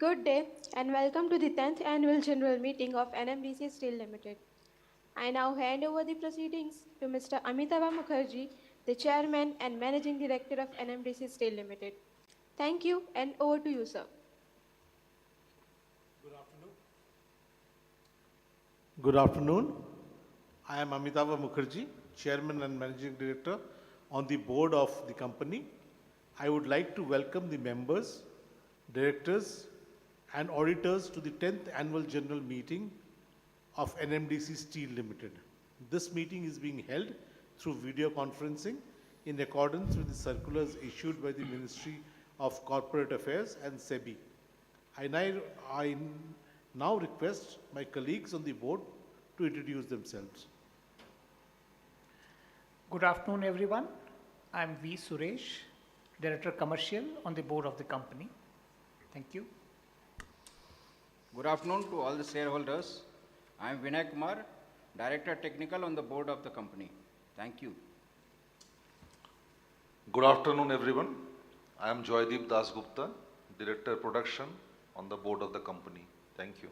Good day and welcome to the 10th Annual General Meeting of NMDC Steel Limited. I now hand over the proceedings to Mr. Amitava Mukherjee, the Chairman and Managing Director of NMDC Steel Limited. Thank you and over to you, sir. Good afternoon. Good afternoon. I am Amitava Mukherjee, Chairman and Managing Director on the board of the company. I would like to welcome the members, directors, and auditors to the 10th Annual General Meeting of NMDC Steel Limited. This meeting is being held through video conferencing in accordance with the circulars issued by the Ministry of Corporate Affairs and SEBI. I now request my colleagues on the board to introduce themselves. Good afternoon, everyone. I am V. Suresh, Director Commercial on the board of the company. Thank you. Good afternoon to all the shareholders. I am Vinay Kumar, Director Technical on the board of the company. Thank you. Good afternoon, everyone. I am Joydeep Das Gupta, Director Production on the board of the company. Thank you.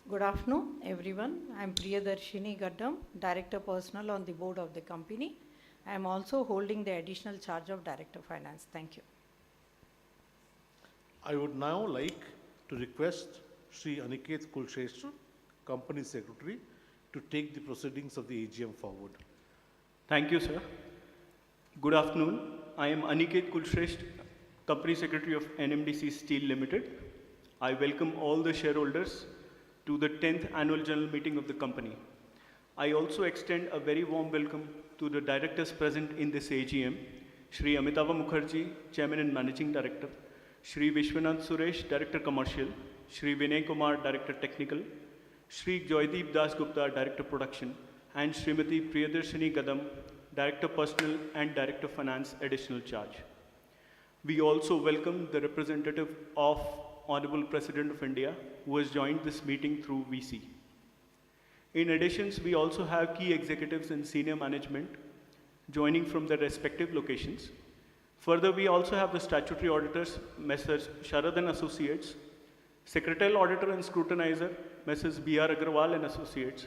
Good afternoon, everyone. I am Priyadarshini Gaddam, Director Personnel on the board of the company. I am also holding the additional charge of Director Finance. Thank you. I would now like to request Sri Aniket Kulshrestha, Company Secretary, to take the proceedings of the AGM forward. Thank you, sir. Good afternoon. I am Aniket Kulshrestha, Company Secretary of NMDC Steel Limited. I welcome all the shareholders to the 10th Annual General Meeting of the company. I also extend a very warm welcome to the directors present in this AGM, Shri Amitava Mukherjee, Chairman and Managing Director, Shri Vishwanath Suresh, Director Commercial, Shri Vinay Kumar, Director Technical, Shri Joydeep Das Gupta, Director Production, and Srimati Priyadarshini Gaddam, Director Personnel and Director Finance, Additional Charge. We also welcome the representative of Honorable President of India, who has joined this meeting through VC. In addition, we also have key executives and senior management joining from their respective locations. Further, we also have the statutory auditors, Messrs. Sharad and Associates, Secretarial Auditor and Scrutinizer, Messrs. B.R. Agarwal and Associates,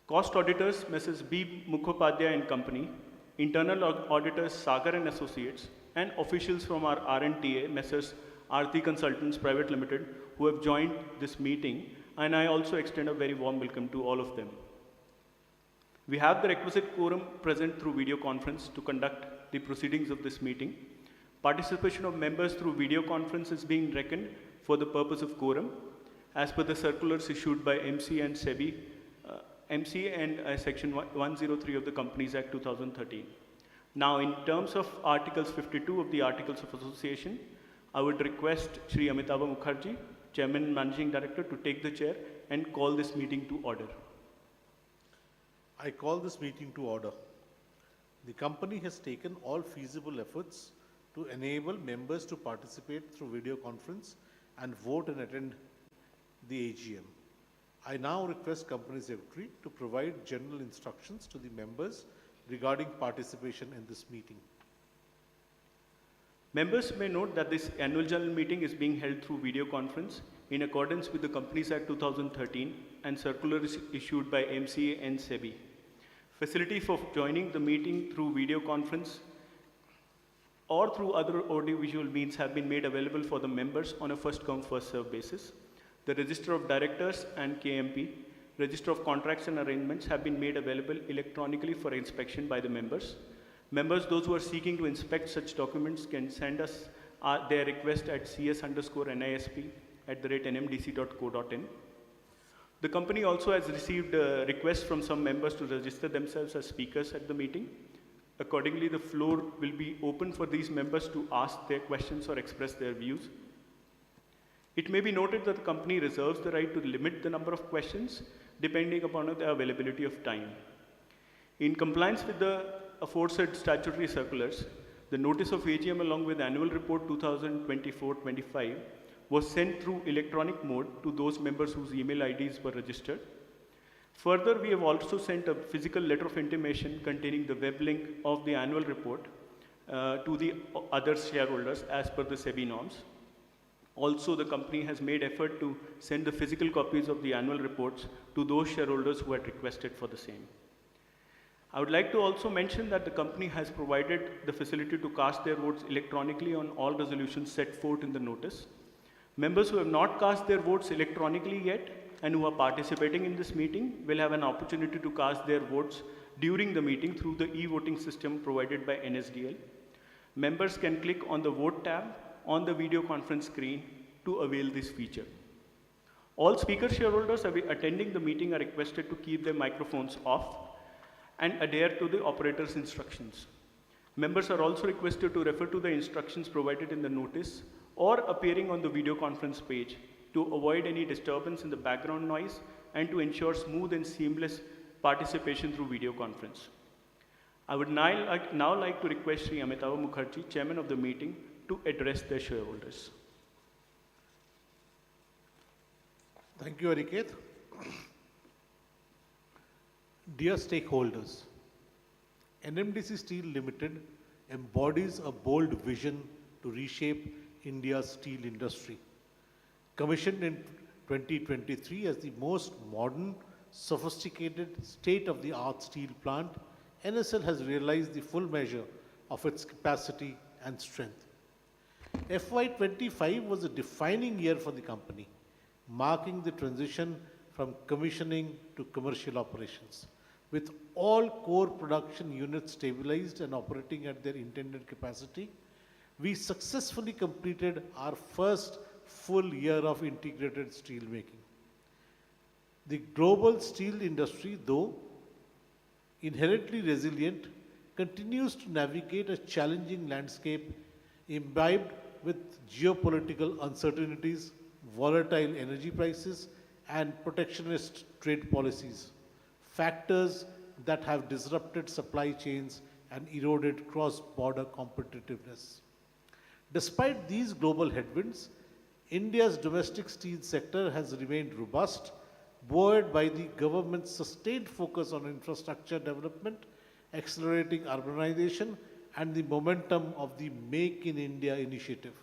Cost Auditors, Messrs. B. Mukhopadhyay and Company, Internal Auditors, Sagar and Associates, and officials from our R&TA, Messrs. Aarti Consultants Private Limited, who have joined this meeting, and I also extend a very warm welcome to all of them. We have the requisite quorum present through video conference to conduct the proceedings of this meeting. Participation of members through video conference is being reckoned for the purpose of quorum, as per the circulars issued by MC and SEBI, Section 103 of the Companies Act 2013. Now, in terms of Articles 52 of the Articles of Association, I would request Shri Amitava Mukherjee, Chairman and Managing Director, to take the chair and call this meeting to order. I call this meeting to order. The company has taken all feasible efforts to enable members to participate through video conference and vote and attend the AGM. I now request Company Secretary to provide general instructions to the members regarding participation in this meeting. Members may note that this annual general meeting is being held through video conference in accordance with the Companies Act 2013 and circulars issued by MCA and SEBI. Facility for joining the meeting through video conference or through other audiovisual means have been made available for the members on a first-come, first-served basis. The Register of Directors and KMP, Register of Contracts and Arrangements have been made available electronically for inspection by the members. Members, those who are seeking to inspect such documents, can send us their request at cs_nisp@nmdc.co.in. The company also has received requests from some members to register themselves as speakers at the meeting. Accordingly, the floor will be open for these members to ask their questions or express their views. It may be noted that the company reserves the right to limit the number of questions depending upon the availability of time. In compliance with the aforesaid statutory circulars, the notice of AGM along with annual report 2024-25 was sent through electronic mode to those members whose email IDs were registered. Further, we have also sent a physical letter of intimation containing the web link of the annual report to the other shareholders as per the SEBI norms. Also, the company has made effort to send the physical copies of the annual reports to those shareholders who had requested for the same. I would like to also mention that the company has provided the facility to cast their votes electronically on all resolutions set forth in the notice. Members who have not cast their votes electronically yet and who are participating in this meeting will have an opportunity to cast their votes during the meeting through the e-voting system provided by NSDL. Members can click on the Vote tab on the video conference screen to avail this feature. All speaker shareholders attending the meeting are requested to keep their microphones off and adhere to the operator's instructions. Members are also requested to refer to the instructions provided in the notice or appearing on the video conference page to avoid any disturbance in the background noise and to ensure smooth and seamless participation through video conference. I would now like to request Sri Amitava Mukherjee, Chairman of the meeting, to address the shareholders. Thank you, Aniket. Dear stakeholders, NMDC Steel Limited embodies a bold vision to reshape India's steel industry. Commissioned in 2023 as the most modern, sophisticated, state-of-the-art steel plant, NSL has realized the full measure of its capacity and strength. FY25 was a defining year for the company, marking the transition from commissioning to commercial operations. With all core production units stabilized and operating at their intended capacity, we successfully completed our first full year of integrated steel making. The global steel industry, though inherently resilient, continues to navigate a challenging landscape imbibed with geopolitical uncertainties, volatile energy prices, and protectionist trade policies, factors that have disrupted supply chains and eroded cross-border competitiveness. Despite these global headwinds, India's domestic steel sector has remained robust, buoyed by the government's sustained focus on infrastructure development, accelerating urbanization, and the momentum of the Make in India initiative.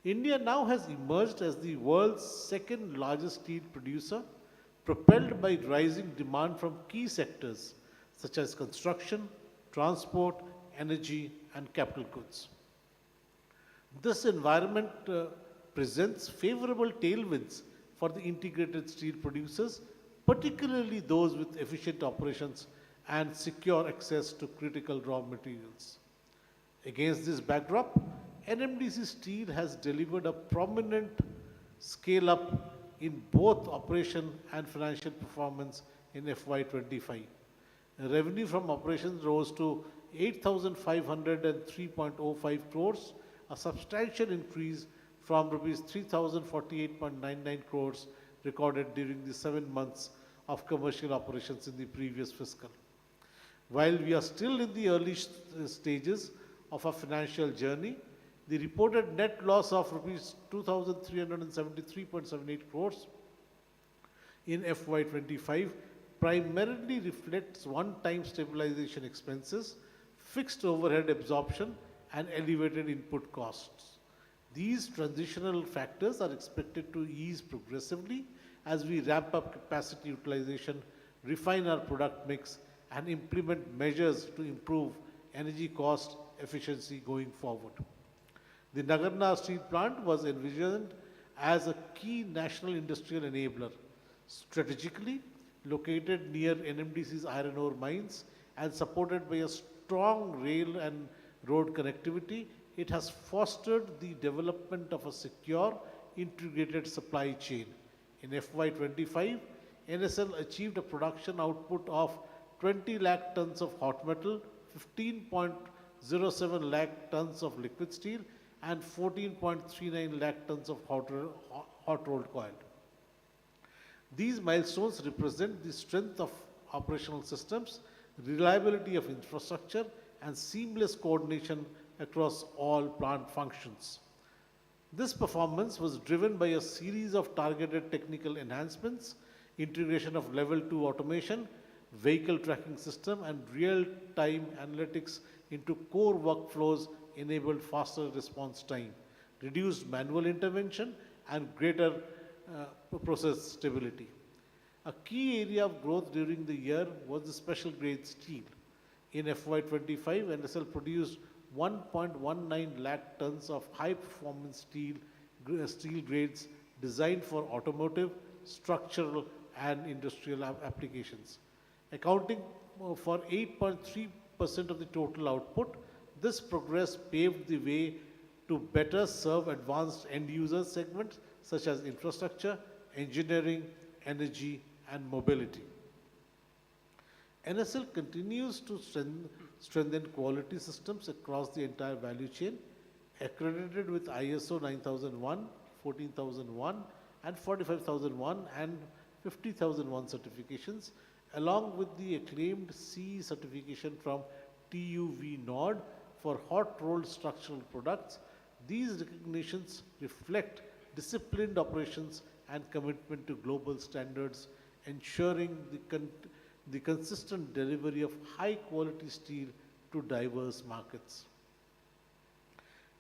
India now has emerged as the world's second largest steel producer, propelled by rising demand from key sectors such as construction, transport, energy, and capital goods. This environment presents favorable tailwinds for the integrated steel producers, particularly those with efficient operations and secure access to critical raw materials. Against this backdrop, NMDC Steel has delivered a prominent scale-up in both operation and financial performance in FY25. Revenue from operations rose to 8,503.05 crores, a substantial increase from rupees 3,048.99 crores recorded during the 7 months of commercial operations in the previous fiscal. While we are still in the early stages of our financial journey, the reported net loss of rupees 2,373.78 crores in FY25 primarily reflects one-time stabilization expenses, fixed overhead absorption, and elevated input costs. These transitional factors are expected to ease progressively as we ramp up capacity utilization, refine our product mix, and implement measures to improve energy cost efficiency going forward. The Nagarnar steel plant was envisioned as a key national industrial enabler, strategically located near NMDC's iron ore mines and supported by a strong rail and road connectivity. It has fostered the development of a secure, integrated supply chain. In FY25, NSL achieved a production output of 20 lakh tons of hot metal, 15.07 lakh tons of liquid steel, and 14.39 lakh tons of hot rolled coil. These milestones represent the strength of operational systems, reliability of infrastructure, and seamless coordination across all plant functions. This performance was driven by a series of targeted technical enhancements, integration of level 2 automation, vehicle tracking system, and real-time analytics into core workflows enabled faster response time. reduced manual intervention, and greater process stability. A key area of growth during the year was the special grade steel. In FY25, NSL produced 1.19 lakh tons of high performance steel grades designed for automotive, structural, and industrial applications. Accounting for 8.3% of the total output, this progress paved the way to better serve advanced end user segments such as infrastructure, engineering, energy, and mobility. NSL continues to strengthen quality systems across the entire value chain, accredited with ISO 9001, 14001, and 45001 and 50001 certifications, along with the acclaimed C certification from TUV Nord for hot rolled structural products. These recognitions reflect disciplined operations and commitment to global standards, ensuring the consistent delivery of high quality steel to diverse markets.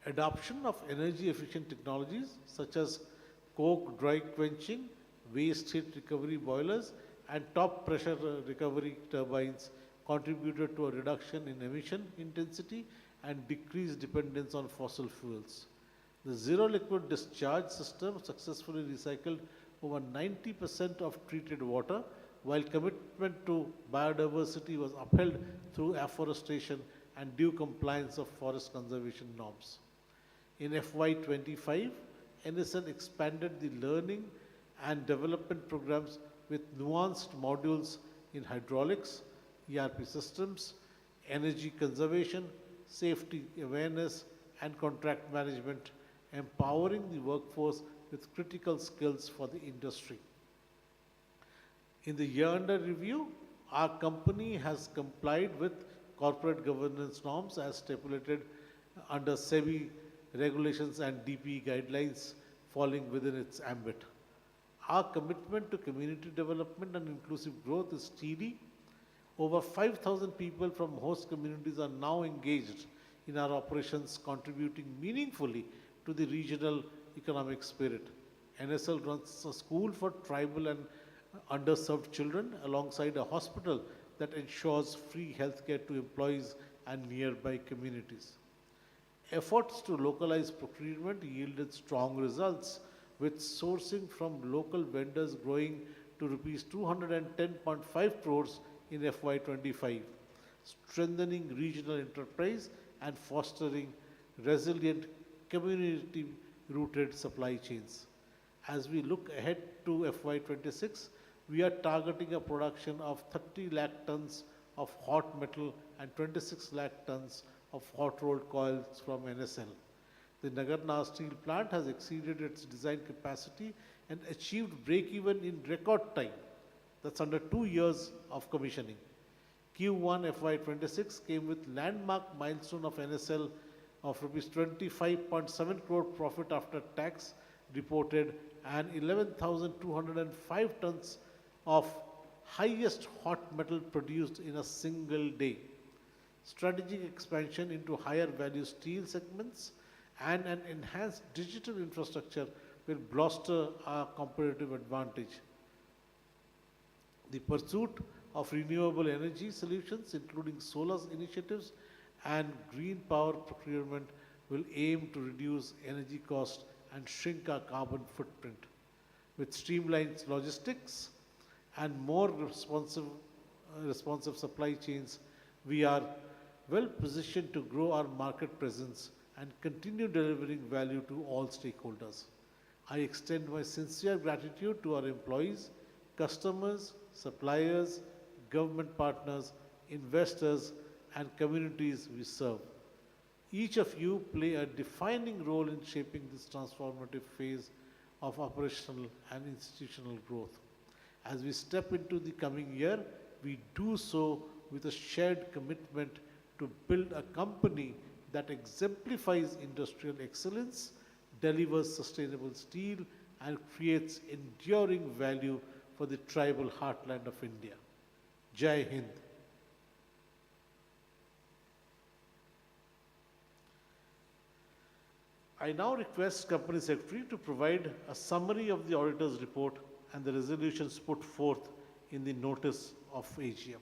Adoption of energy efficient technologies such as coke dry quenching, waste heat recovery boilers, and top pressure recovery turbines contributed to a reduction in emission intensity and decreased dependence on fossil fuels. The zero liquid discharge system successfully recycled over 90% of treated water, while commitment to biodiversity was upheld through afforestation and due compliance of forest conservation norms. In FY25, NSL expanded the learning and development programs with nuanced modules in hydraulics, ERP systems, energy conservation, safety awareness, and contract management, empowering the workforce with critical skills for the industry. In the year under review, our company has complied with corporate governance norms as stipulated under SEBI regulations and DPE guidelines falling within its ambit. Our commitment to community development and inclusive growth is steady. Over 5,000 people from host communities are now engaged in our operations, contributing meaningfully to the regional economic spirit. NSL runs a school for tribal and underserved children alongside a hospital that ensures free healthcare to employees and nearby communities. Efforts to localize procurement yielded strong results, with sourcing from local vendors growing to rupees 210.5 crores in FY25, strengthening regional enterprise and fostering resilient community-rooted supply chains. As we look ahead to FY26, we are targeting a production of 30 lakh tons of hot metal and 26 lakh tons of hot rolled coils from NSL. The Nagarnar steel plant has exceeded its design capacity and achieved break-even in record time. That's under 2 years of commissioning. Q1 FY26 came with landmark milestone of NSL of rupees 25.7 crore profit after tax reported and 11,205 tons of highest hot metal produced in a single day. Strategic expansion into higher value steel segments and an enhanced digital infrastructure will bolster our competitive advantage. The pursuit of renewable energy solutions, including solar initiatives and green power procurement, will aim to reduce energy costs and shrink our carbon footprint. With streamlined logistics and more responsive supply chains, we are well positioned to grow our market presence and continue delivering value to all stakeholders. I extend my sincere gratitude to our employees, customers, suppliers, government partners, investors, and communities we serve. Each of you play a defining role in shaping this transformative phase of operational and institutional growth. As we step into the coming year, we do so with a shared commitment to build a company that exemplifies industrial excellence, delivers sustainable steel, and creates enduring value for the tribal heartland of India. Jai Hind. I now request Company Secretary to provide a summary of the auditor's report and the resolutions put forth in the notice of AGM.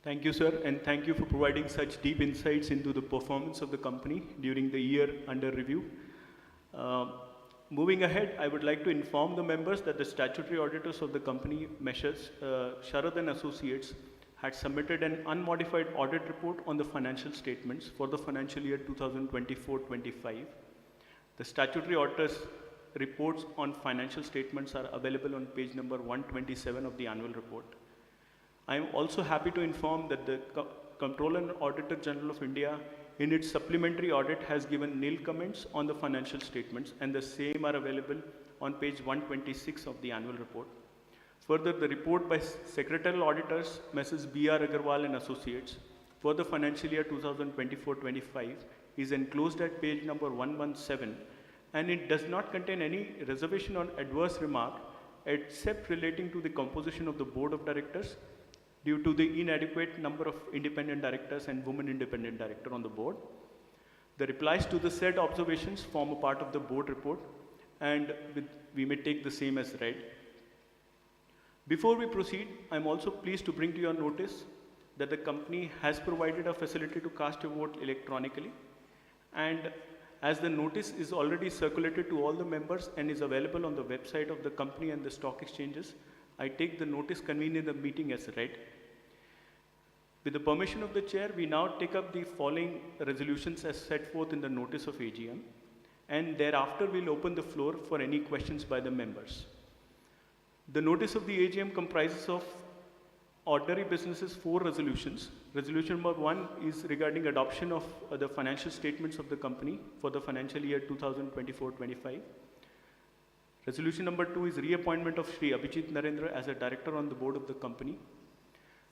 Thank you, sir, and thank you for providing such deep insights into the performance of the company during the year under review. Moving ahead, I would like to inform the members that the statutory auditors of the company, Messrs. Sharad and Associates, had submitted an unmodified audit report on the financial statements for the financial year 2024-25. The statutory auditors' reports on financial statements are available on page number 127 of the annual report. I am also happy to inform that the Comptroller and Auditor General of India in its supplementary audit has given nil comments on the financial statements, and the same are available on page 126 of the annual report. Further, the report by Secretarial Auditors, Messrs. B.R. Agarwal and Associates, for the financial year 2024-25 is enclosed at page number 117, and it does not contain any reservation or adverse remark except relating to the composition of the Board of Directors due to the inadequate number of independent directors and women independent director on the board. The replies to the said observations form a part of the board report, and we may take the same as read. Before we proceed, I am also pleased to bring to your notice that the company has provided a facility to cast a vote electronically, and as the notice is already circulated to all the members and is available on the website of the company and the stock exchanges, I take the notice convening the meeting as read. With the permission of the chair, we now take up the following resolutions as set forth in the notice of AGM, and thereafter we'll open the floor for any questions by the members. The notice of the AGM comprises of ordinary businesses 4 resolutions. Resolution number 1 is regarding adoption of the financial statements of the company for the financial year 2024-25. Resolution number 2 is reappointment of Shri Abhijit Narendra as a director on the board of the company.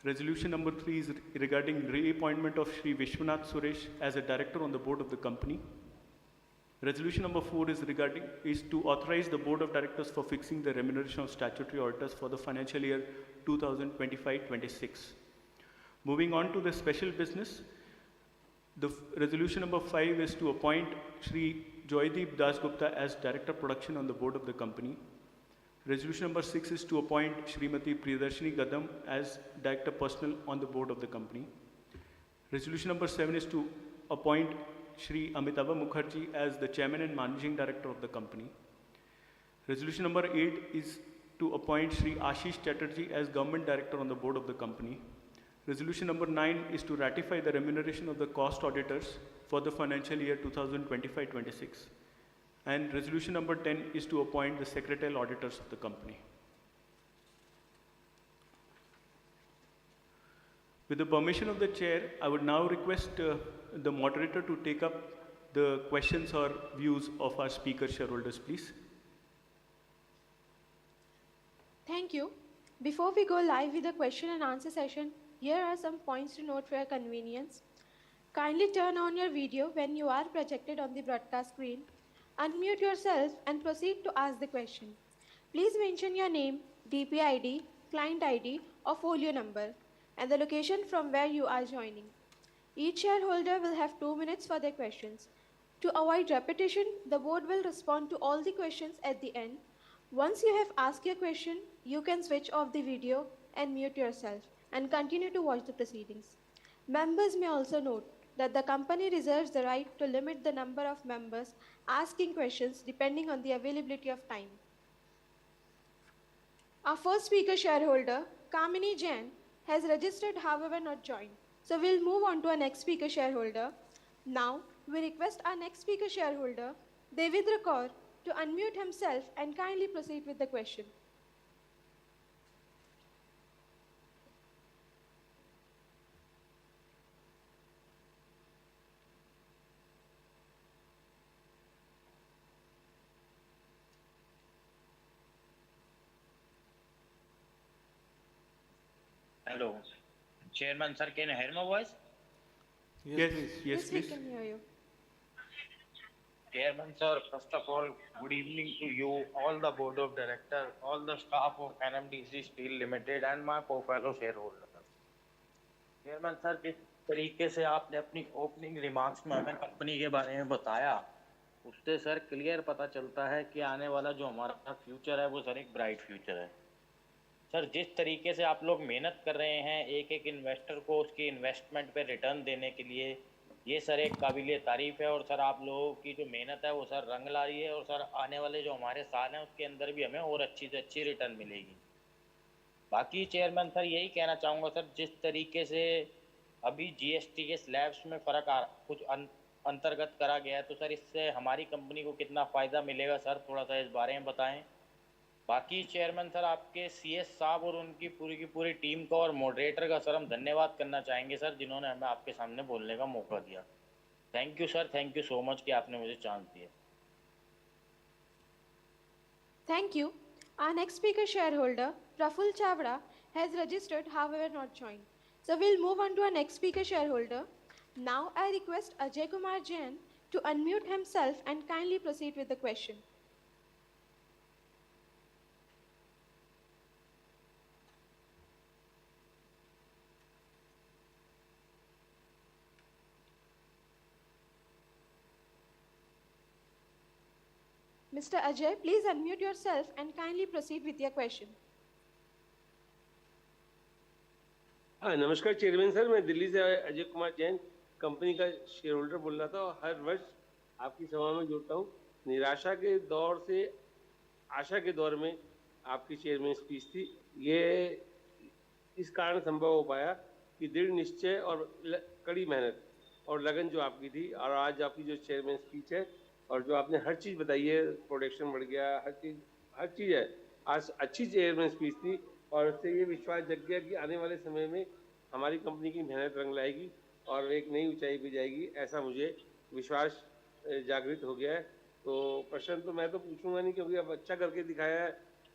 Resolution number 3 is regarding reappointment of Shri Vishwanath Suresh as a director on the board of the company. Resolution number 4 is to authorize the board of directors for fixing the remuneration of statutory auditors for the financial year 2025-26. Moving on to the special business, the resolution number 5 is to appoint Shri Joydeep Dasgupta as Director Production on the board of the company. Resolution number 6 is to appoint Srimati Priyadarshini Gadam as Director Personnel on the board of the company. Resolution number 7 is to appoint Shri Amitava Mukherjee as the Chairman and Managing Director of the company. Resolution number 8 is to appoint Shri Ashish Chatterjee as Government Director on the board of the company. Resolution number 9 is to ratify the remuneration of the cost auditors for the financial year 2025-26. And resolution number 10 is to appoint the secretarial auditors of the company. With the permission of the chair, I would now request the moderator to take up the questions or views of our speaker shareholders, please. Thank you. Before we go live with the question and answer session, here are some points to note for your convenience. Kindly turn on your video when you are projected on the broadcast screen. Unmute yourself and proceed to ask the question. Please mention your name, DP ID, client ID, or folio number, and the location from where you are joining. Each shareholder will have 2 minutes for their questions. To avoid repetition, the board will respond to all the questions at the end. Once you have asked your question, you can switch off the video and mute yourself and continue to watch the proceedings. Members may also note that the company reserves the right to limit the number of members asking questions depending on the availability of time. Our first speaker shareholder, Kamini Jain, has registered however not joined. So we'll move on to our next speaker shareholder. Now, we request our next speaker shareholder, Devidra Kaur, to unmute himself and kindly proceed with the question. Hello. Chairman, sir, can you hear my voice? Yes, We please. can hear you. Chairman, sir, first of all, good evening to you, all the board of directors, all the staff of NMDC Steel Limited and my co-fellow shareholders. Chairman, sir, जिस तरीके से आपने अपनी opening remarks में हमें company के बारे में बताया, उससे सर क्लियर पता चलता है कि आने वाला जो हमारा फ्यूचर है वो सर एक ब्राइट फ्यूचर है। सर जिस तरीके से आप लोग मेहनत कर रहे हैं एक एक इन्वेस्टर को उसकी इन्वेस्टमेंट पे रिटर्न देने के लिए, ये सर एक काबिलियत तारीफ़ है। और सर आप लोगों की जो मेहनत है वो सर रंग ला रही है, और सर आने वाले जो हमारे साल हैं उसके अंदर भी हमें और अच्छी से अच्छी रिटर्न मिलेगी। बाकी चेयरमैन सर यही कहना चाहूँगा सर, जिस तरीके से अभी जीएसटी के स्लैब्स में फ़र्क कुछ अंतर्गत करा गया है, तो सर इससे हमारी कंपनी को कितना फ़ायदा मिलेगा सर, थोड़ा सा इस बारे में बताएं। बाकी चेयरमैन सर आपके सीएस साहब और उनकी पूरी की पूरी टीम का और मॉडरेटर का सर हम धन्यवाद करना चाहेंगे सर, जिन्होंने हमें आपके सामने बोलने का मौका दिया। Thank you sir, thank you so much कि आपने मुझे चांस दिया। Thank you. Our next speaker shareholder, Praful Chavda, has registered, however not joined. So we'll move on to our next speaker shareholder. Now I request Ajay Kumar Jain to unmute himself and kindly proceed with the question. Mr. Ajay, please unmute yourself and kindly proceed with your question. हाँ नमस्कार chairman sir, मैं दिल्ली से Ajay Kumar Jain company का share holder बोल रहा था और हर वर्ष आपकी सभा में जुड़ता हूँ। निराशा के दौर से आशा के दौर में आपकी चेयरमैन स्पीच थी। ये इस कारण संभव हो पाया कि दृढ़ निश्चय और कड़ी मेहनत और लगन जो आपकी थी, और आज आपकी जो चेयरमैन स्पीच है और जो आपने हर चीज़ बताई है, प्रोडक्शन बढ़ गया, हर चीज़ है, आज अच्छी चेयरमैन स्पीच थी। और उससे ये विश्वास जग गया कि आने वाले समय में हमारी कंपनी की मेहनत रंग लाएगी और एक नई ऊंचाई पे जाएगी, ऐसा मुझे विश्वास जागृत हो गया है। तो प्रश्न तो मैं तो पूछूंगा नहीं, क्योंकि अब अच्छा करके दिखाया है,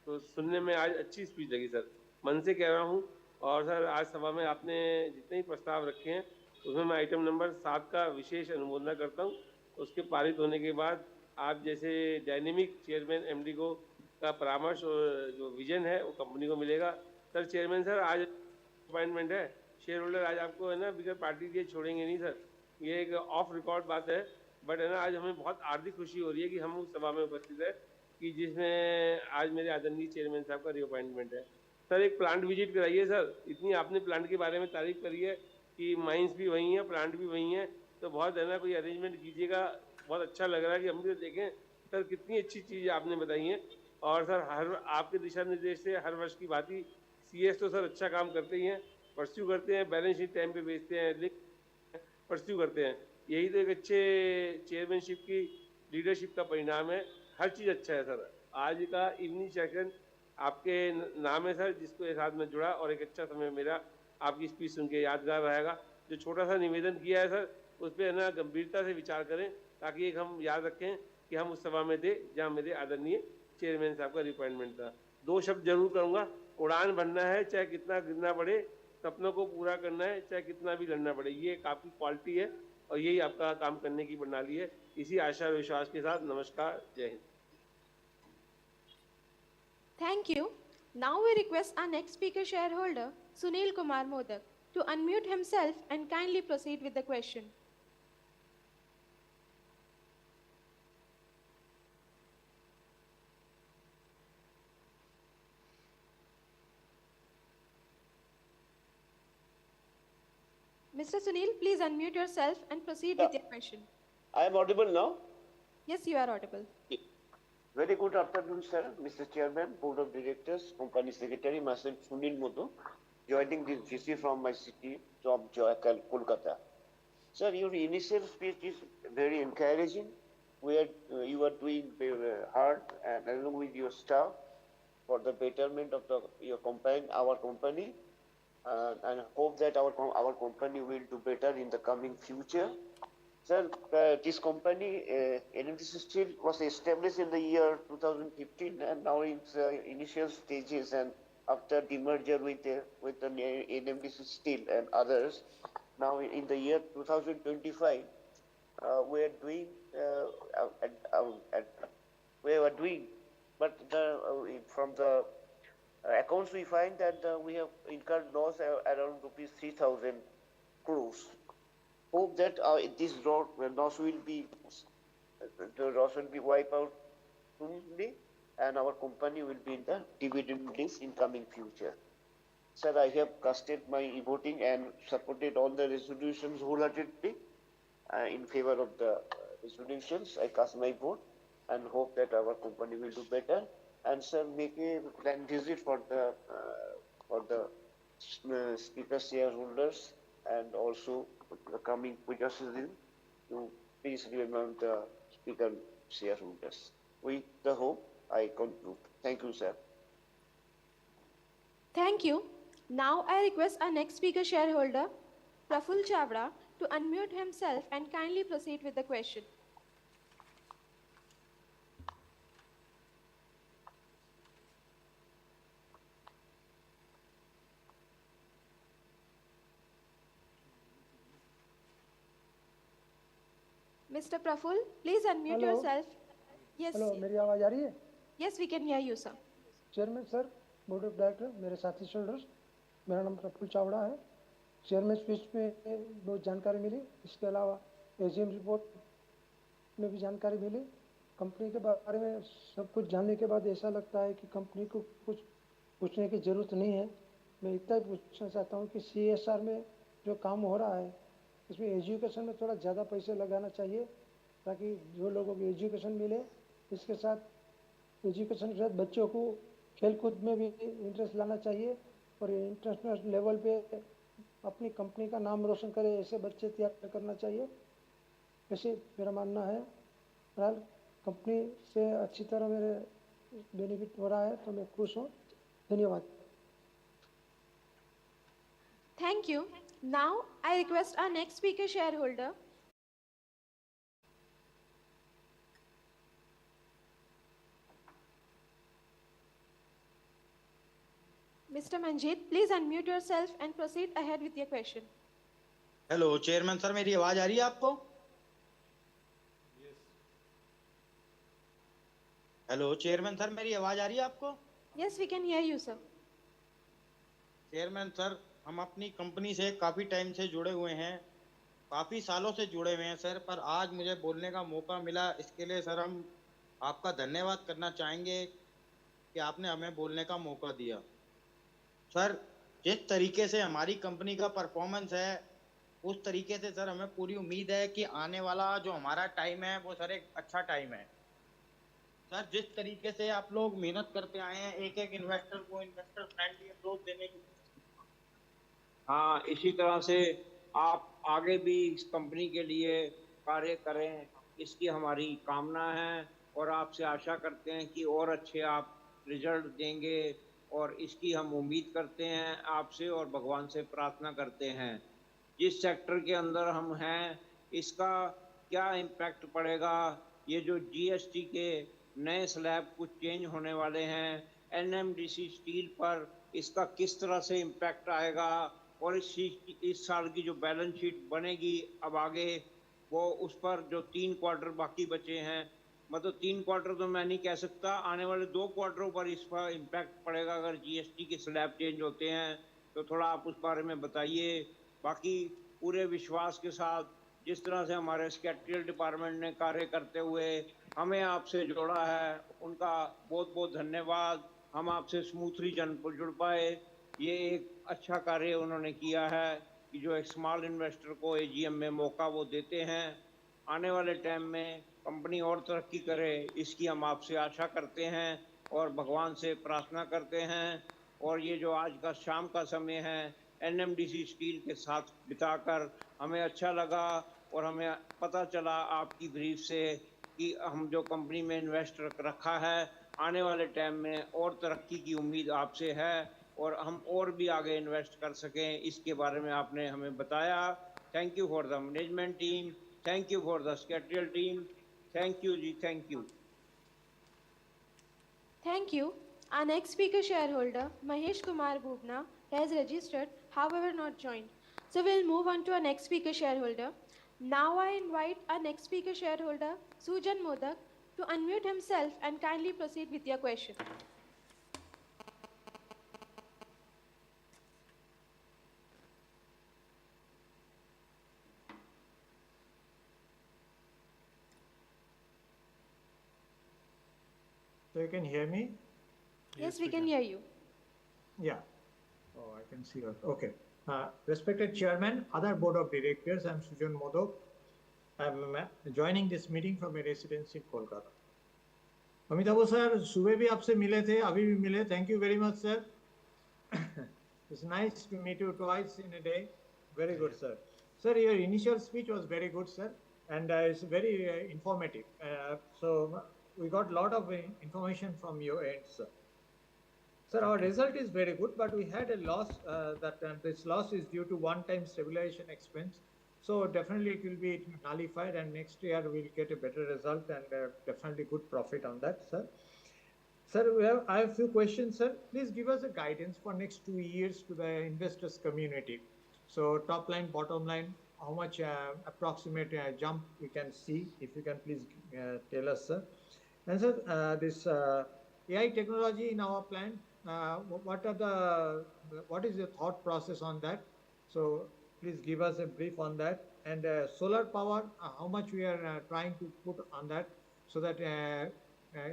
तो सुनने में आज अच्छी स्पीच लगी सर, मन से कह रहा हूँ। और सर आज सभा में आपने जितने ही प्रस्ताव रखे हैं उसमें मैं आइटम नंबर 7 का विशेष अनुमोदन करता हूँ। उसके पारित होने के बाद आप जैसे डायनेमिक चेयरमैन एमडी को का परामर्श और जो विजन है वो कंपनी को मिलेगा। सर चेयरमैन सर आज अपॉइंटमेंट है, शेयर होल्डर आज आपको है ना बिगर पार्टी के छोड़ेंगे नहीं सर, ये एक ऑफ रिकॉर्ड बात है। बट है ना आज हमें बहुत आर्थिक खुशी हो रही है कि हम उस सभा में उपस्थित है कि जिसमें आज मेरे आदरणीय चेयरमैन साहब का रिअपॉइंटमेंट है। सर एक प्लांट विजिट कराइए सर, इतनी आपने प्लांट के बारे में तारीफ करी है कि माइंस भी वही है, प्लांट भी वही है, तो बहुत है ना कोई अरेंजमेंट कीजिएगा, बहुत अच्छा लग रहा है कि हम भी देखें सर, कितनी अच्छी चीज़ आपने बताई है। और सर हर आपके दिशा निर्देश से हर वर्ष की बात ही सीएस तो सर अच्छा काम करते ही हैं, परस्यू करते हैं, बैलेंस शीट टाइम पे भेजते हैं, परस्यू करते हैं, यही तो एक अच्छे चेयरमैनशिप की लीडरशिप का परिणाम है। हर चीज़ अच्छा है सर। आज का इवनिंग सेशन आपके नाम है सर, जिसको साथ में जुड़ा, और एक अच्छा समय मेरा आपकी स्पीच सुन के यादगार रहेगा। जो छोटा सा निवेदन किया है सर, उस पर है ना गंभीरता से विचार करें, ताकि एक हम याद रखें कि हम उस सभा में थे जहाँ मेरे आदरणीय चेयरमैन साहब का रिअपॉइंटमेंट था। 2 शब्द जरूर करूँगा, उड़ान भरना है चाहे कितना गिरना पड़े, सपनों को पूरा करना है चाहे कितना भी लड़ना पड़े, ये काफ़ी क्वालिटी है और यही आपका काम करने की प्रणाली है। इसी आशा विश्वास के साथ नमस्कार, जय Hind. Thank you. Now we request our next speaker shareholder, Sunil Kumar Modak, to unmute himself and kindly proceed with the question. Mr. Sunil, please unmute yourself and proceed with your question. I am audible now? Yes, you are audible. Very good afternoon, sir. Mr. Chairman, Board of Directors, Company Secretary, myself Sunil Moto, joining this GC from my city of Kolkata. Sir, your initial speech is very encouraging, where you are doing hard and along with your staff for the betterment of your company, our company, and hope that our company will do better in the coming future. Sir, this company, NMDC Steel, was established in the year 2015 and now in its initial stages, and after the merger with the NMDC Steel and others, now in the year 2025, we are doing, but from the accounts we find that we have incurred loss around rupees 3,000 crores. Hope that this loss will be the loss will be wiped out fully, and our company will be in the dividend list in coming future. Sir, I have casted my voting and supported all the resolutions wholeheartedly. In favor of the resolutions, I cast my vote and hope that our company will do better. And sir, make a planned visit for the speaker shareholders and also the coming puja season to please remember the speaker shareholders. With the hope, I conclude. Thank you, sir. Thank you. Now I request our next speaker shareholder, Praful Chavda, to unmute himself and kindly proceed with the question. Mr. Praful, please unmute Hello. yourself. Yes. Hello, मेरी आवाज़ आ रही है? Yes, we can hear you, sir. Chairman sir, board of director, मेरे साथी shoulders, मेरा नाम प्रफुल्ल चावड़ा है। Chairman speech में बहुत जानकारी मिली, इसके अलावा एजीएम रिपोर्ट में भी जानकारी मिली। कंपनी के बारे में सब कुछ जानने के बाद ऐसा लगता है कि कंपनी को कुछ पूछने की ज़रूरत नहीं है। मैं इतना ही पूछना चाहता हूँ कि CSR में जो काम हो रहा है, इसमें एजुकेशन में थोड़ा ज़्यादा पैसे लगाना चाहिए ताकि जो लोगों को एजुकेशन मिले। इसके साथ एजुकेशन के साथ बच्चों को खेलकूद में भी इंटरेस्ट लाना चाहिए और इंटरनेशनल लेवल पे अपनी कंपनी का नाम रोशन करे, ऐसे बच्चे तैयार करना चाहिए, ऐसे मेरा मानना है। फिलहाल कंपनी से अच्छी तरह मेरे बेनिफिट हो रहा है तो मैं खुश हूँ। धन्यवाद। Thank you. Now I request our next speaker shareholder, Mr. Manjeet, please unmute yourself and proceed ahead with your question. Hello chairman sir, मेरी आवाज आ रही है आपको? हेलो चेयरमैन सर, मेरी आवाज आ रही है आपको? Yes, we can hear you, sir. Chairman sir, हम अपनी कंपनी से काफ़ी टाइम से जुड़े हुए हैं, काफ़ी सालों से जुड़े हुए हैं सर, पर आज मुझे बोलने का मौका मिला। इसके लिए सर हम आपका धन्यवाद करना चाहेंगे कि आपने हमें बोलने का मौका दिया। सर, जिस तरीके से हमारी कंपनी का परफॉर्मेंस है, उस तरीके से सर हमें पूरी उम्मीद है कि आने वाला जो हमारा टाइम है वो सर एक अच्छा टाइम है। सर, जिस तरीके से आप लोग मेहनत करते आए हैं एक एक इन्वेस्टर को इन्वेस्टर फ्रेंडली अप्रोच देने की, हाँ, इसी तरह से आप आगे भी इस कंपनी के लिए कार्य करें, इसकी हमारी कामना है और आपसे आशा करते हैं कि और अच्छे आप रिजल्ट देंगे और इसकी हम उम्मीद करते हैं आपसे और भगवान से प्रार्थना करते हैं। जिस सेक्टर के अंदर हम हैं इसका क्या इम्पैक्ट पड़ेगा, ये जो GST के नए स्लैब कुछ चेंज होने वाले हैं, NMDC स्टील पर इसका किस तरह से इम्पैक्ट आएगा और इस साल की जो बैलेंस शीट बनेगी अब आगे, वो उस पर जो 3 क्वार्टर बाकी बचे हैं, मतलब 3 क्वार्टर तो मैं नहीं कह सकता, आने वाले 2 क्वार्टरों पर इस पर इम्पैक्ट पड़ेगा अगर GST के स्लैब चेंज होते हैं, तो थोड़ा आप उस बारे में बताइए। बाकी पूरे विश्वास के साथ जिस तरह से हमारे सेक्रेटरियल डिपार्टमेंट ने कार्य करते हुए हमें आपसे जोड़ा है, उनका बहुत बहुत धन्यवाद। हम आपसे स्मूथली जुड़ पाए, ये एक अच्छा कार्य उन्होंने किया है कि जो एक स्मॉल इन्वेस्टर को AGM में मौका वो देते हैं। आने वाले टाइम में कंपनी और तरक्की करे, इसकी हम आपसे आशा करते हैं और भगवान से प्रार्थना करते हैं। और ये जो आज का शाम का समय है NMDC स्टील के साथ बिताकर हमें अच्छा लगा और हमें पता चला आपकी ब्रीफ से कि हम जो कंपनी में इन्वेस्ट रखा है, आने वाले टाइम में और तरक्की की उम्मीद आपसे है और हम और भी आगे इन्वेस्ट कर सकें, इसके बारे में आपने हमें बताया। Thank you for the management team, thank you for the secretarial team, thank you जी, thank you. Thank you. Our next speaker shareholder, Mahesh Kumar Bhubna, has registered, however not joined. So we'll move on to our next speaker shareholder. Now I invite our next speaker shareholder, Sujan Modak, to unmute himself and kindly proceed with your question. So you can hear me? Yes, we can hear you. Yeah. Oh, I can see her. Okay. Respected Chairman, other Board of Directors, I'm Sujan Modok. I'm joining this meeting from a residence in Kolkata. Amitabh sir, सुबह भी आपसे मिले थे, अभी भी मिले. Thank you very much, sir. It's nice to meet you twice in a day. Very good, sir. Sir, your initial speech was very good, sir, and it's very informative. So we got a lot of information from your end, sir. Sir, our result is very good, but we had a loss. This loss is due to one-time stabilization expense. So definitely it will be nullified, and next year we'll get a better result and definitely good profit on that, sir. Sir, I have a few questions, sir. Please give us a guidance for next 2 years to the investors community. So top line, bottom line, how much approximate jump we can see, if you can please tell us, sir. And sir, this AI technology in our plan, what is the thought process on that? So please give us a brief on that. And solar power, how much we are trying to put on that so that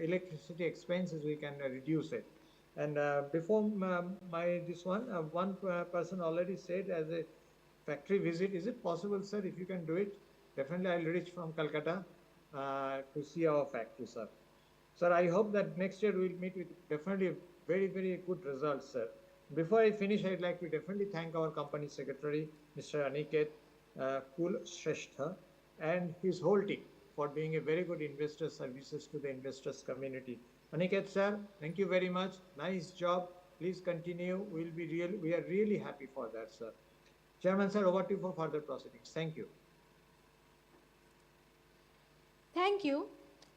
electricity expenses we can reduce it. And before one person already said as a factory visit. Is it possible, sir? If you can do it, definitely I'll reach from Calcutta to see our factory, sir. Sir, I hope that next year we'll meet with definitely very, very good results, sir. Before I finish, I'd like to definitely thank our company secretary, Mr. Aniket Kulshrestha, and his whole team for being a very good investor services to the investors community. Aniket, sir, thank you very much. Nice job. Please continue. We are really happy for that, sir. Chairman, sir, over to you for further proceedings. Thank you. Thank you.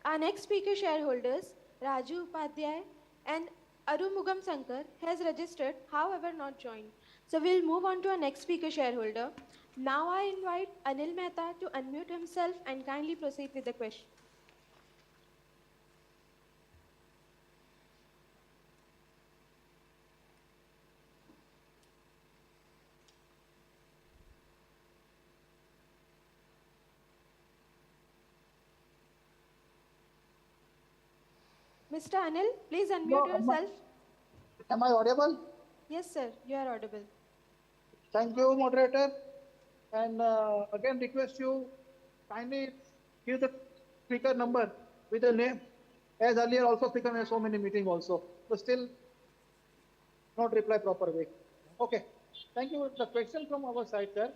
Our next speaker shareholders, Raju Upadhyay and Arumugam Sankar, has registered, however not joined. So we'll move on to our next speaker shareholder. Now I invite Anil Mehta to unmute himself and kindly proceed with the question. Mr. Anil, please unmute yourself. Am I audible? Yes, sir, you are audible. Thank you, moderator. And again, request you kindly give the speaker number with the name. As earlier, also speaker has so many meetings also, but still not reply proper way. Okay. Thank you. The question from our side, sir.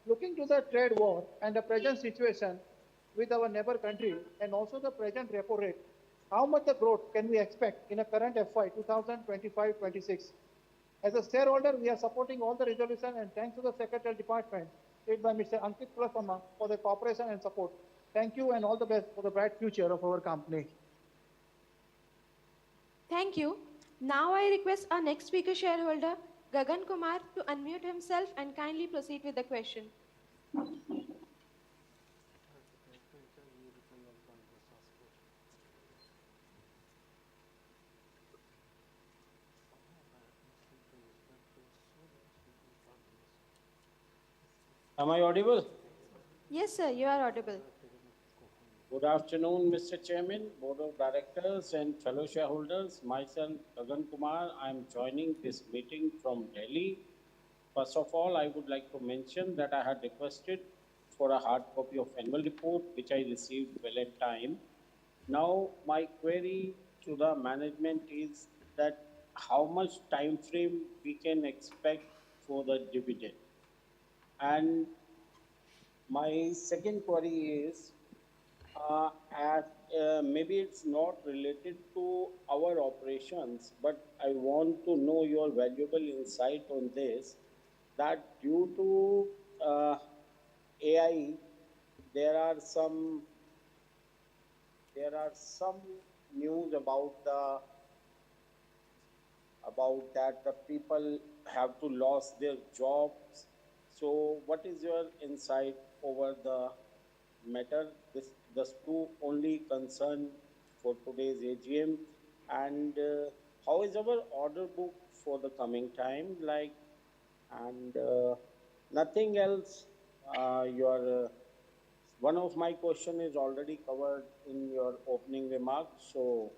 Looking to the trade war and the present situation with our neighbor country and also the present repo rate, how much the growth can we expect in a current FY 2025-26? As a shareholder, we are supporting all the resolution and thanks to the Secretarial Department led by Mr. Ankit Kulasama for the cooperation and support. Thank you and all the best for the bright future of our company. Thank you. Now I request our next speaker shareholder, Gagan Kumar, to unmute himself and kindly proceed with the question. Am I audible? Yes, sir, you are audible. Good afternoon, Mr. Chairman, Board of Directors and fellow shareholders. Myself, Gagan Kumar, I am joining this meeting from Delhi. First of all, I would like to mention that I had requested for a hard copy of annual report, which I received well in time. Now, my query to the management is that how much time frame we can expect for the dividend. And my second query is, maybe it's not related to our operations, but I want to know your valuable insight on this, that due to AI, there are some news about that the people have to lose their jobs. So what is your insight over the matter? This two only concern for today's AGM. And how is our order book for the coming time? Nothing else. One of my question is already covered in your opening remarks. So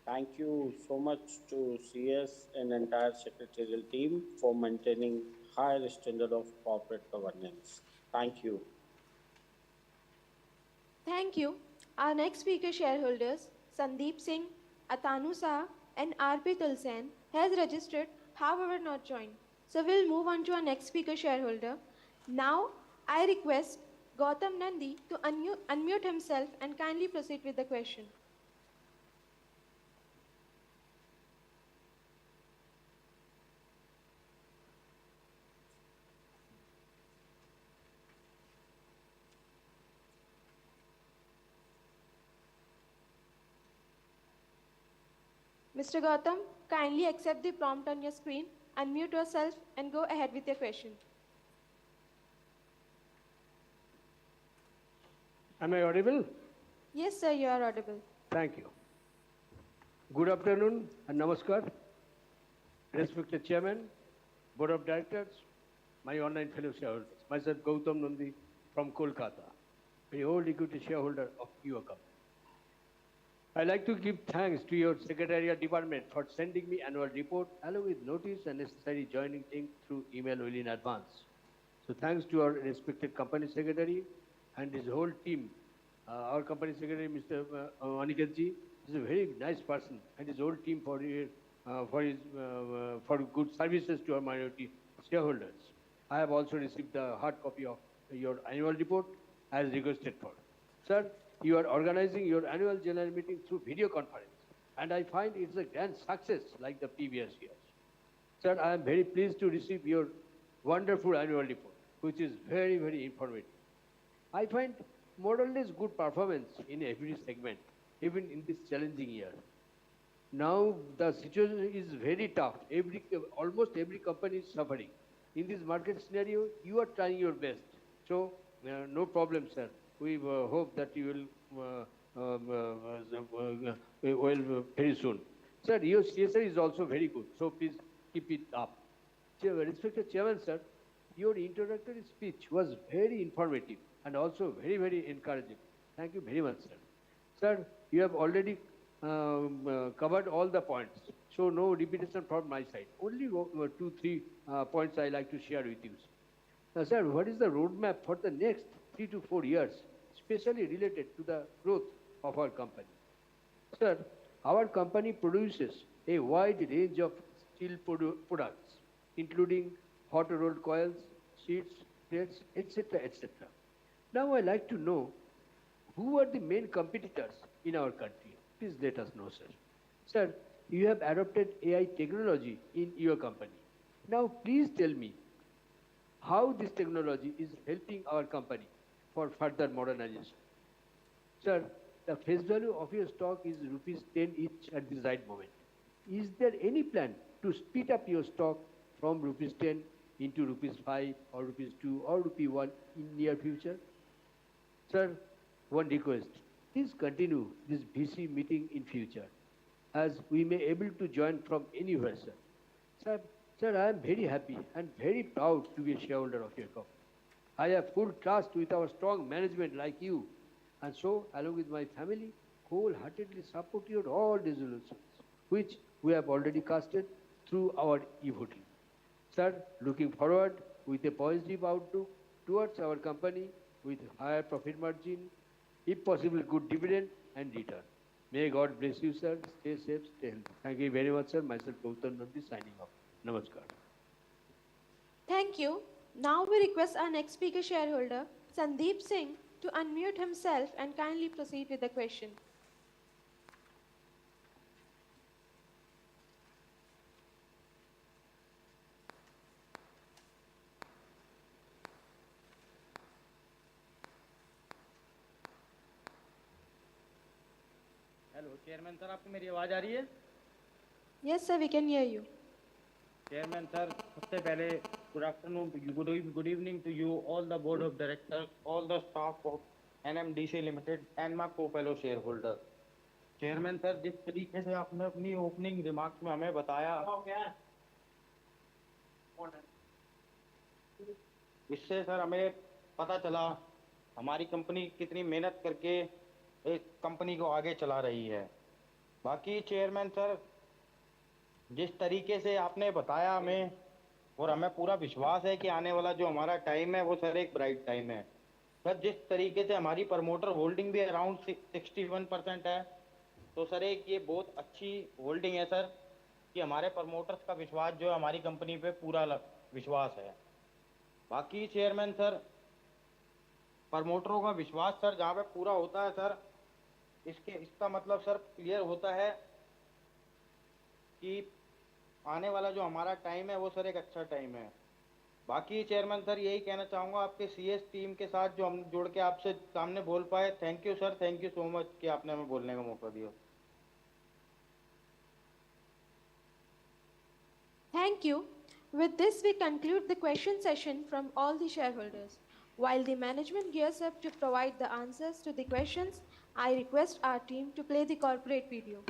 thank thank you so much to CS and entire secretarial team for maintaining high standard of corporate governance. Thank you. Thank you. Our next speaker shareholders, Sandeep Singh, Atanu Saha, and RP Tulsen, has registered, however not joined. So we'll move on to our next speaker shareholder. Now, I request Gautam Nandi to unmute himself and kindly proceed with the question. Mr. Gautam, kindly accept the prompt on your screen, unmute yourself, and go ahead with your question. Am I audible? Yes, sir, you are audible. Thank you. Good afternoon and namaskar. Respected Chairman, Board of Directors, my online fellow shareholders. Myself Gautam Nandi from Kolkata, a old equity shareholder of your company. I'd like to give thanks to your Secretariat Department for sending me annual report along with notice and necessary joining link through email well in advance. So thanks to our respected Company Secretary and his whole team. Our Company Secretary, Mr. Aniketji, is a very nice person, and his whole team for good services to our minority shareholders. I have also received the hard copy of your annual report as requested for. Sir, you are organizing your annual general meeting through video conference, and I find it's a grand success like the previous years. Sir, I am very pleased to receive your wonderful annual report, which is very, very informative. I find more or less good performance in every segment, even in this challenging year. Now the situation is very tough. Almost every company is suffering. In this market scenario, you are trying your best. So no problem, sir. We hope that you will very soon. Sir, your CSR is also very good. So please keep it up. Respected Chairman, sir, your introductory speech was very informative and also very, very encouraging. Thank you very much, sir. Sir, you have already covered all the points, so no repetition from my side. Only 2-3 points I like to share with you. Sir, what is the roadmap for the next 3 to 4 years, especially related to the growth of our company? Sir, our company produces a wide range of steel products, including hot rolled coils, sheets, plates, etc., etc. Now I like to know who are the main competitors in our country. Please let us know, sir. Sir, you have adopted AI technology in your company. Now please tell me how this technology is helping our company for further modernization. Sir, the face value of your stock is rupees 10 each at this right moment. Is there any plan to speed up your stock from rupees 10 into rupees 5 or rupees 2 or rupee 1 in near future? Sir, one request. Please continue this VC meeting in future, as we may able to join from anywhere, sir. Sir, I am very happy and very proud to be a shareholder of your company. I have full trust with our strong management like you, and so, along with my family, wholeheartedly support your all resolutions, which we have already casted through our e-voting. Sir, looking forward with a positive outlook towards our company with higher profit margin, if possible, good dividend and return. May God bless you, sir. Stay safe, stay healthy. Thank you very much, sir. Myself, Gautam Nandi, signing off. Namaskar. Thank you. Now we request our next speaker shareholder, Sandeep Singh, to unmute himself and kindly proceed with the question. Hello chairman sir, आपको मेरी आवाज़ आ रही है? Yes, sir, we can hear you. Chairman sir, सबसे पहले good afternoon, good evening to you, all the board of director, all the staff of NMDC limited and my co fellow shareholder. Chairman sir, जिस तरीके से आपने अपनी opening remarks में हमें बताया, इससे सर हमें पता चला हमारी कंपनी कितनी मेहनत करके एक कंपनी को आगे चला रही है। बाकी चेयरमैन सर, जिस तरीके से आपने बताया हमें, और हमें पूरा विश्वास है कि आने वाला जो हमारा टाइम है वो सर एक ब्राइट टाइम है। सर जिस तरीके से हमारी प्रमोटर होल्डिंग भी अराउंड 61% है, तो सर एक ये बहुत अच्छी होल्डिंग है सर, कि हमारे प्रमोटर्स का विश्वास जो है हमारी कंपनी पे पूरा विश्वास है। बाकी चेयरमैन सर, प्रमोटरों का विश्वास सर जहाँ पे पूरा होता है सर, इसका मतलब सर क्लियर होता है कि आने वाला जो हमारा टाइम है वो सर एक अच्छा टाइम है। बाकी चेयरमैन सर यही कहना चाहूँगा आपके सीएस टीम के साथ जो हम जुड़ के आपसे सामने बोल पाए, thank you sir, thank you so much कि आपने हमें बोलने का मौका दिया। Thank you. With this, we conclude the question session from all the shareholders. While the management gears up to provide the answers to the questions, I request our team to play the corporate video.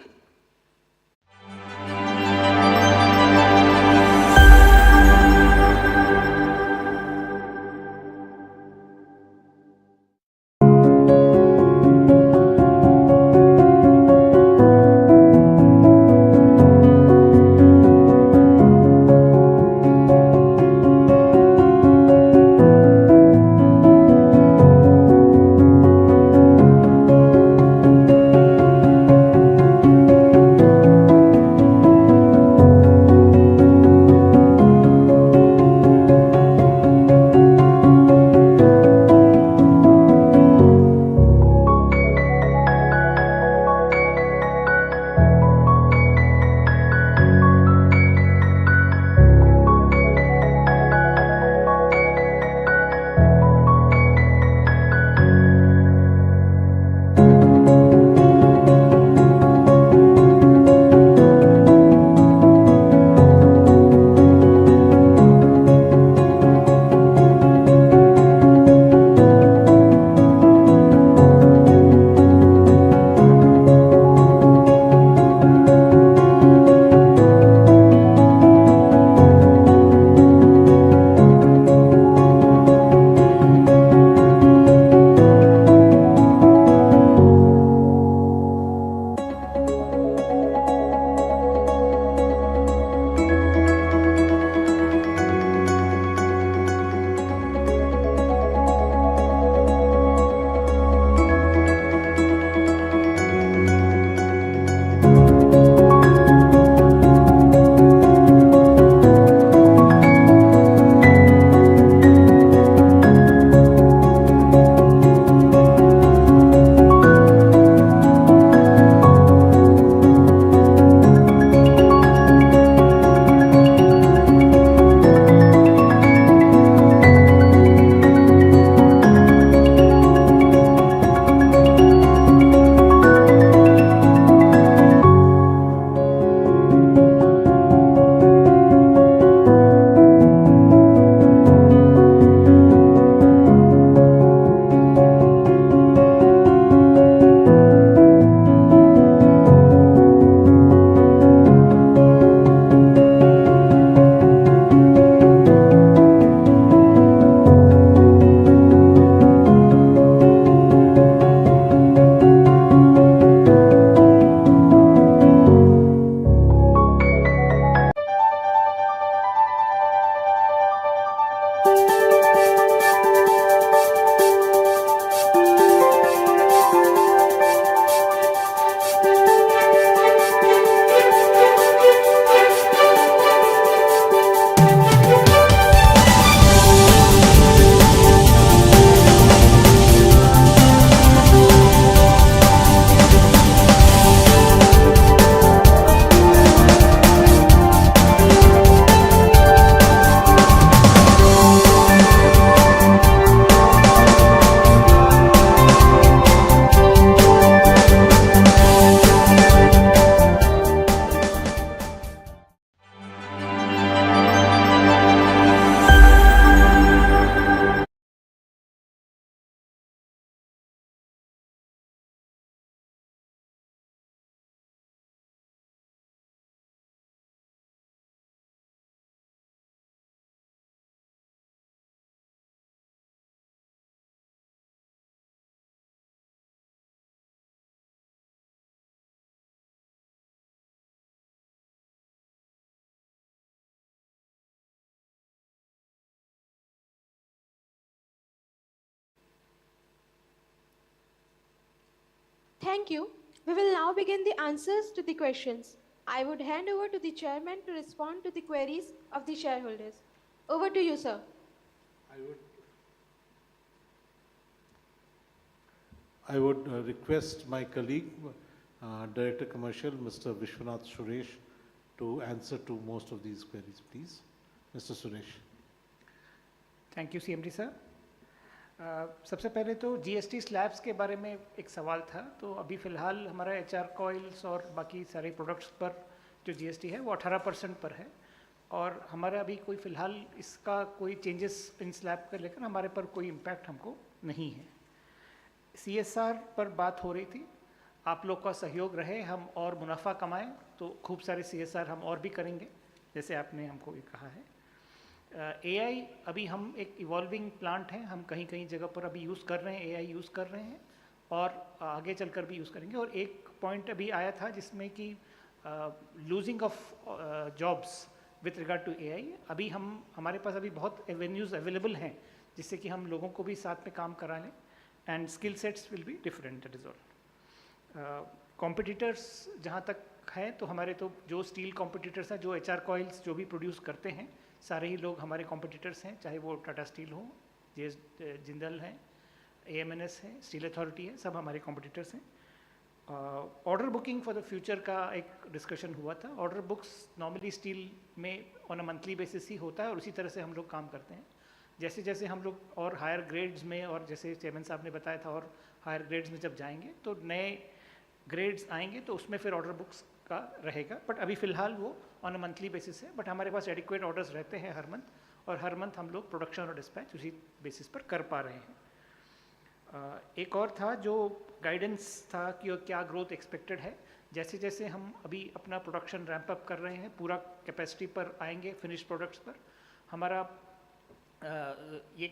Thank you. We will now begin the answers to the questions. I would hand over to the chairman to respond to the queries of the shareholders. Over to you, sir. I would request my colleague, Director Commercial, Mr. Vishwanath Suresh, to answer to most of these queries, please. Mr. Suresh. Thank you CMD sir. सबसे पहले तो GST slabs के बारे में एक सवाल था। तो अभी फ़िलहाल हमारा एचआर कॉइल्स और बाकी सारे प्रोडक्ट्स पर जो जीएसटी है वो 18% पर है, और हमारा अभी कोई फ़िलहाल इसका कोई चेंजेस इन स्लैब को लेकर हमारे पर कोई इम्पैक्ट हमको नहीं है। सीएसआर पर बात हो रही थी, आप लोग का सहयोग रहे, हम और मुनाफा कमाएं तो खूब सारे सीएसआर हम और भी करेंगे, जैसे आपने हमको ये कहा है। एआई अभी हम एक इवॉल्विंग प्लांट है, हम कहीं कहीं जगह पर अभी यूज़ कर रहे हैं, एआई यूज़ कर रहे हैं और आगे चलकर भी यूज़ करेंगे। और एक पॉइंट अभी आया था जिसमें कि losing of jobs with regard to AI, अभी हमारे पास अभी बहुत एवेन्यूज़ अवेलेबल हैं जिससे कि हम लोगों को भी साथ में काम करा लें, and skill sets will be different, that is all. Competitors जहाँ तक हैं तो हमारे तो जो स्टील कॉम्पिटिटर्स हैं, जो एचआर कॉइल्स जो भी प्रोड्यूस करते हैं, सारे ही लोग हमारे कॉम्पिटिटर्स हैं, चाहे वो टाटा स्टील हो, जेएस जिंदल है, एएमएनएस है, स्टील अथॉरिटी है, सब हमारे कॉम्पिटिटर्स हैं। Order booking for the future का एक डिस्कशन हुआ था। ऑर्डर बुक्स नॉर्मली स्टील में ऑन अ मंथली बेसिस ही होता है और उसी तरह से हम लोग काम करते हैं। जैसे जैसे हम लोग और हायर ग्रेड्स में, और जैसे चेयरमैन साहब ने बताया था, और हायर ग्रेड्स में जब जाएंगे तो नए ग्रेड्स आएंगे तो उसमें फिर ऑर्डर बुक्स का रहेगा, बट अभी फ़िलहाल वो ऑन अ मंथली बेसिस है। बट हमारे पास एडिक्वेट ऑर्डर्स रहते हैं हर मंथ, और हर मंथ हम लोग प्रोडक्शन और डिस्पैच उसी बेसिस पर कर पा रहे हैं। एक और था जो गाइडेंस था कि क्या ग्रोथ एक्सपेक्टेड है। जैसे जैसे हम अभी अपना प्रोडक्शन रैंप अप कर रहे हैं, पूरा कैपेसिटी पर आएंगे, फिनिश प्रोडक्ट्स पर, हमारा ये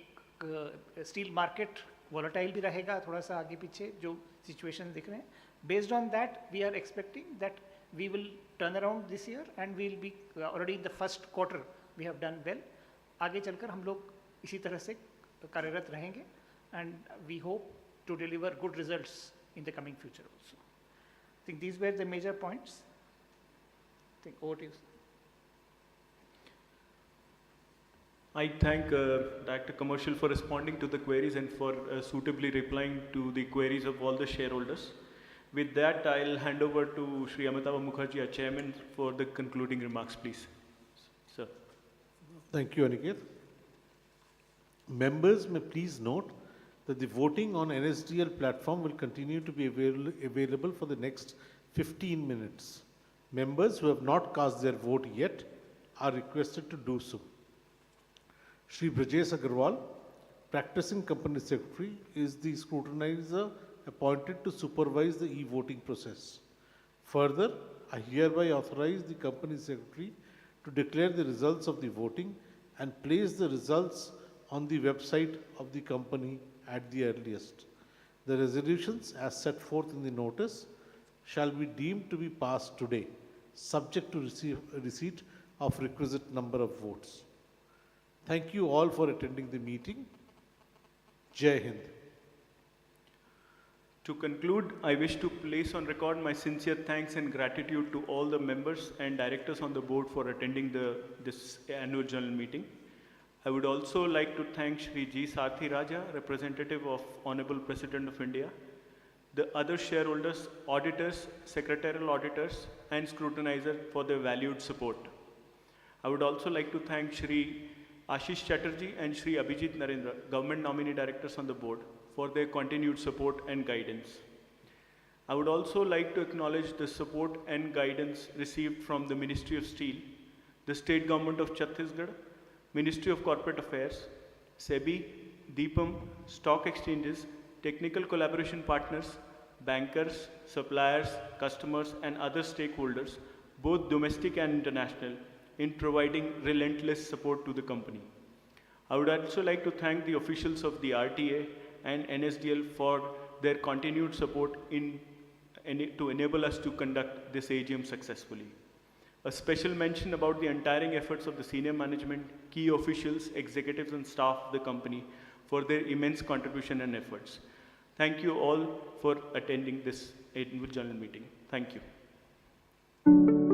स्टील मार्केट वॉलेटाइल भी रहेगा, थोड़ा सा आगे पीछे जो सिचुएशन दिख रहे हैं। Based on that we are expecting that we will turn around this year and we will be already in the first quarter we have done well. आगे चलकर हम लोग इसी तरह से कार्यरत रहेंगे, and we hope to deliver good results in the coming future also. I think these were the major points. I think over to you. I thank Director Commercial for responding to the queries and for suitably replying to the queries of all the shareholders. With that, I'll hand over to Shri Amitabh Mukherjee, our chairman, for the concluding remarks, please. Sir. Thank you, Aniket. Members may please note that the voting on NSDL platform will continue to be available for the next 15 minutes. Members who have not cast their vote yet are requested to do so. Shri Brajesh Agarwal, practicing company secretary, is the scrutinizer appointed to supervise the e-voting process. Further, I hereby authorize the company secretary to declare the results of the voting and place the results on the website of the company at the earliest. The resolutions as set forth in the notice shall be deemed to be passed today, subject to receipt of requisite number of votes. Thank you all for attending the meeting. Jai Hind. To conclude, I wish to place on record my sincere thanks and gratitude to all the members and directors on the board for attending this annual general meeting. I would also like to thank Shri G. Sarthi Raja, representative of Honorable President of India, the other shareholders, auditors, secretarial auditors, and scrutinizer for their valued support. I would also like to thank Shri Ashish Chatterjee and Shri Abhijit Narendra, government nominee directors on the board, for their continued support and guidance. I would also like to acknowledge the support and guidance received from the Ministry of Steel, the State Government of Chhattisgarh, Ministry of Corporate Affairs, SEBI, DIPAM, stock exchanges, technical collaboration partners, bankers, suppliers, customers, and other stakeholders, both domestic and international, in providing relentless support to the company. I would also like to thank the officials of the RTA and NSDL for their continued support to enable us to conduct this AGM successfully. A special mention about the untiring efforts of the senior management, key officials, executives and staff of the company for their immense contribution and efforts. Thank you all for attending this annual general meeting. Thank you.